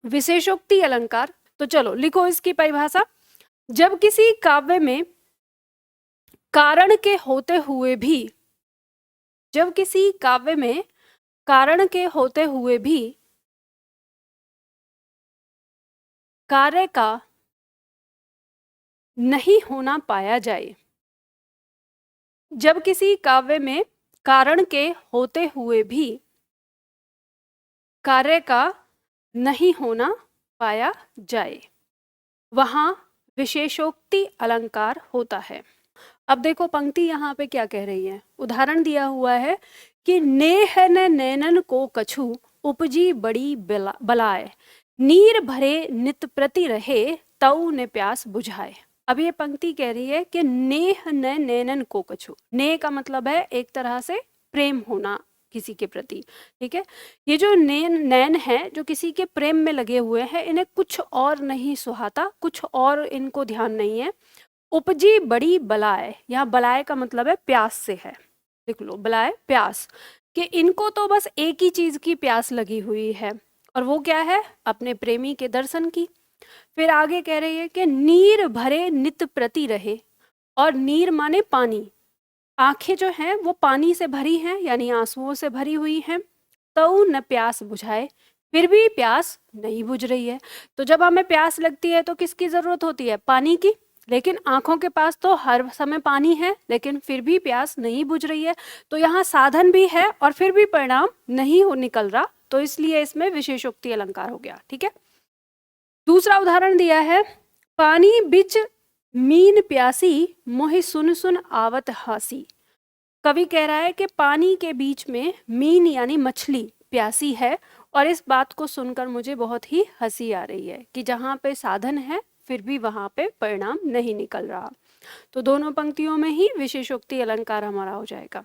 विशेषोक्ति अलंकार। तो चलो लिखो इसकी परिभाषा। जब किसी काव्य में कारण के होते हुए भी, जब किसी काव्य में कारण के होते हुए भी कार्य का नहीं होना पाया जाए, जब किसी काव्य में कारण के होते हुए भी कार्य का नहीं होना पाया जाए, वहां विशेषोक्ति अलंकार होता है। अब देखो पंक्ति यहाँ पे क्या कह रही है। उदाहरण दिया हुआ है कि नेह न नैनन को कछु उपजी बड़ी बलाए, नीर भरे नित प्रति रहे तऊ ने प्यास बुझाए। अब ये पंक्ति कह रही है कि नेह न नैनन को कछु, नेह का मतलब है एक तरह से प्रेम होना किसी के प्रति, ठीक है। ये जो नैन है जो किसी के प्रेम में लगे हुए हैं, इन्हें कुछ और नहीं सुहाता, कुछ और इनको ध्यान नहीं है। उपजी बड़ी बलाए, यहाँ बलाए का मतलब है प्यास से है, देख लो बलाए प्यास, कि इनको तो बस एक ही चीज की प्यास लगी हुई है, और वो क्या है, अपने प्रेमी के दर्शन की। फिर आगे कह रही है कि नीर भरे नित प्रति रहे, और नीर माने पानी, आंखें जो हैं वो पानी से भरी हैं, यानी आंसुओं से भरी हुई हैं। तऊ न प्यास बुझाए, फिर भी प्यास नहीं बुझ रही है। तो जब हमें प्यास लगती है तो किसकी जरूरत होती है, पानी की, लेकिन आंखों के पास तो हर समय पानी है, लेकिन फिर भी प्यास नहीं बुझ रही है। तो यहाँ साधन भी है और फिर भी परिणाम नहीं हो निकल रहा, तो इसलिए इसमें विशेषोक्ति अलंकार हो गया, ठीक है। दूसरा उदाहरण दिया है, पानी बिच मीन प्यासी मोहि सुन सुन आवत हासी। कवि कह रहा है कि पानी के बीच में मीन यानी मछली प्यासी है, और इस बात को सुनकर मुझे बहुत ही हंसी आ रही है कि जहाँ पे साधन है फिर भी वहां पे परिणाम नहीं निकल रहा। तो दोनों पंक्तियों में ही विशेषोक्ति अलंकार हमारा हो जाएगा।